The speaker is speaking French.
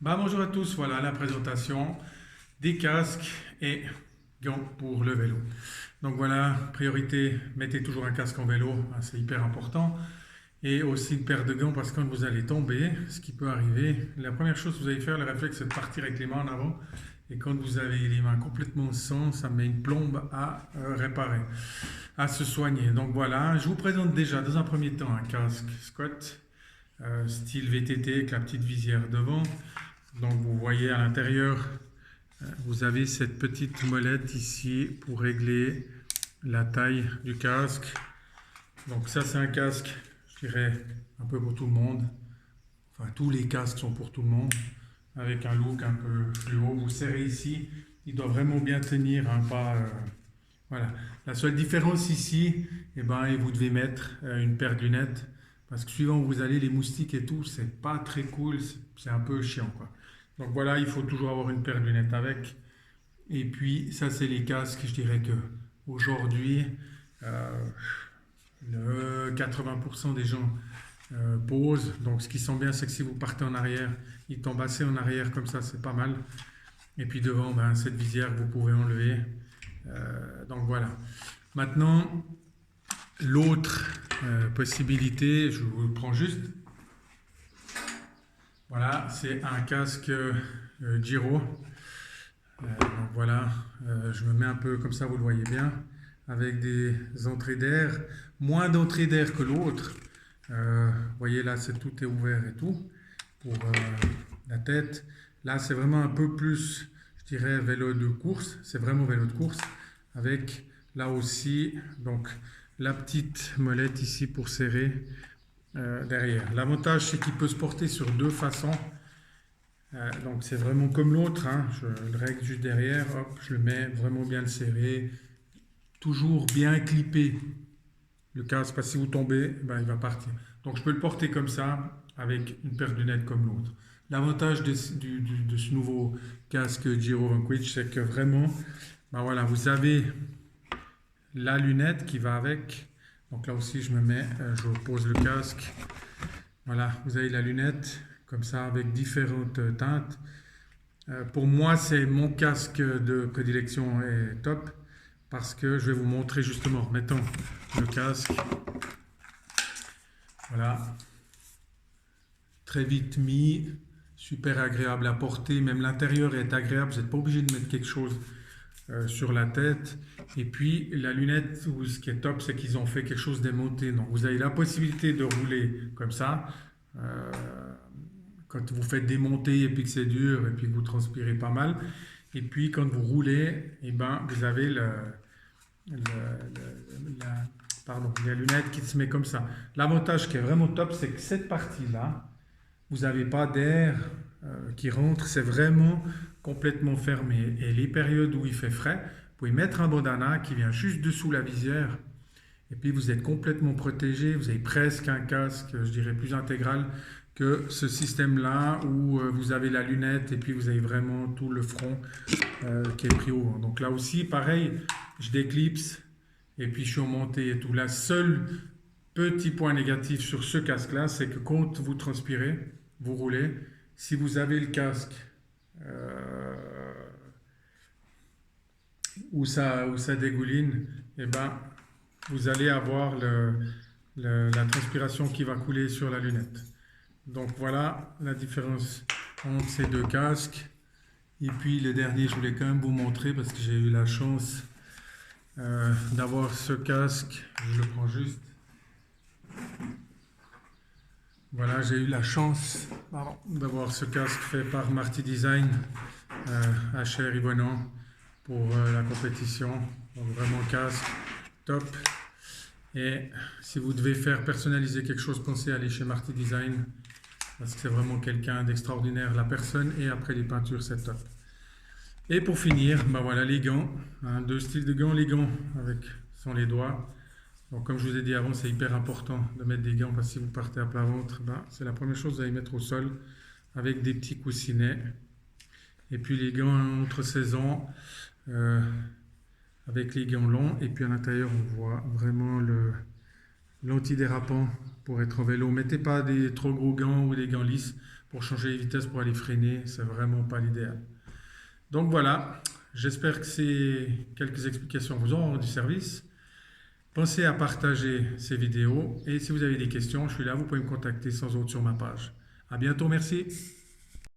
Bonjour à tous, voilà la présentation des casques et gants pour le vélo. Donc voilà, priorité, mettez toujours un casque en vélo, hein, c'est hyper important. Et aussi une paire de gants parce que quand vous allez tomber, ce qui peut arriver, la première chose que vous allez faire, le réflexe, c'est de partir avec les mains en avant. Et quand vous avez les mains complètement sans, ça met une plombe à réparer, à se soigner. Donc voilà, je vous présente déjà dans un premier temps un casque Scott, style VTT avec la petite visière devant. Donc vous voyez à l'intérieur, vous avez cette petite molette ici pour régler la taille du casque. Donc ça c'est un casque, je dirais, un peu pour tout le monde. Enfin tous les casques sont pour tout le monde. Avec un look un peu fluo. Vous serrez ici, il doit vraiment bien tenir, hein, pas... voilà. La seule différence ici, eh ben, vous devez mettre une paire de lunettes. Parce que suivant où vous allez, les moustiques et tout, c'est pas très cool, c'est un peu chiant, quoi. Donc voilà, il faut toujours avoir une paire de lunettes avec. Et puis, ça, c'est les casques. Je dirais que aujourd'hui, euh, le 80% des gens posent. Donc, ce qui sent bien, c'est que si vous partez en arrière, il tombe assez en arrière comme ça, c'est pas mal. Et puis devant, ben, cette visière que vous pouvez enlever. Donc voilà. Maintenant, l'autre possibilité, je vous le prends juste. Voilà, c'est un casque Giro. Donc voilà, je me mets un peu comme ça, vous le voyez bien, avec des entrées d'air, moins d'entrées d'air que l'autre. Vous voyez là, tout est ouvert et tout pour la tête. Là, c'est vraiment un peu plus, je dirais, vélo de course. C'est vraiment vélo de course avec là aussi, donc la petite molette ici pour serrer derrière. L'avantage, c'est qu'il peut se porter sur deux façons. Donc c'est vraiment comme l'autre, hein. Je le règle juste derrière, hop, je le mets vraiment bien serré, toujours bien clippé le casque, parce que si vous tombez, ben, il va partir. Donc je peux le porter comme ça, avec une paire de lunettes comme l'autre. L'avantage de ce nouveau casque Giro Vanquish, c'est que vraiment, ben voilà, vous avez la lunette qui va avec. Donc là aussi, je me mets, je pose le casque. Voilà, vous avez la lunette, comme ça, avec différentes teintes. Pour moi, c'est mon casque de prédilection est top parce que je vais vous montrer justement en remettant le casque. Voilà, très vite mis, super agréable à porter. Même l'intérieur est agréable, vous n'êtes pas obligé de mettre quelque chose sur la tête. Et puis la lunette, ce qui est top, c'est qu'ils ont fait quelque chose d'aimanté. Donc vous avez la possibilité de rouler comme ça. Euh, Quand vous faites démonter et puis que c'est dur et puis que vous transpirez pas mal. Et puis quand vous roulez, eh ben, vous avez la lunette qui se met comme ça. L'avantage qui est vraiment top, c'est que cette partie-là, vous n'avez pas d'air qui rentre, c'est vraiment complètement fermé. Et les périodes où il fait frais, vous pouvez mettre un bandana qui vient juste dessous la visière. Et puis vous êtes complètement protégé, vous avez presque un casque, je dirais, plus intégral que ce système-là où vous avez la lunette et puis vous avez vraiment tout le front qui est pris au vent. Donc là aussi, pareil, je déclipse et puis je suis en montée et tout. La seule petit point négatif sur ce casque-là, c'est que quand vous transpirez, vous roulez, si vous avez le casque euh, où ça dégouline, eh ben, vous allez avoir la transpiration qui va couler sur la lunette. Donc voilà la différence entre ces deux casques. Et puis le dernier, je voulais quand même vous montrer parce que j'ai eu la chance d'avoir ce casque. Je le prends juste. Voilà, j'ai eu la chance d'avoir ce casque fait par Marty Design à Cher-Yvonand pour la compétition. Donc vraiment casque top. Et si vous devez faire personnaliser quelque chose, pensez à aller chez Marty Design parce que c'est vraiment quelqu'un d'extraordinaire, la personne, et après les peintures, c'est top. Et pour finir, ben voilà les gants, hein, deux styles de gants, les gants avec sans les doigts. Donc comme je vous ai dit avant, c'est hyper important de mettre des gants parce que si vous partez à plat ventre, ben, c'est la première chose que vous allez mettre au sol avec des petits coussinets. Et puis les gants entre saisons avec les gants longs. Et puis à l'intérieur, on voit vraiment l'antidérapant pour être en vélo. Mettez pas des trop gros gants ou des gants lisses pour changer les vitesses, pour aller freiner, c'est vraiment pas l'idéal. Donc voilà, j'espère que ces quelques explications vous auront rendu service. Pensez à partager ces vidéos et si vous avez des questions, je suis là, vous pouvez me contacter sans autre sur ma page. À bientôt, merci.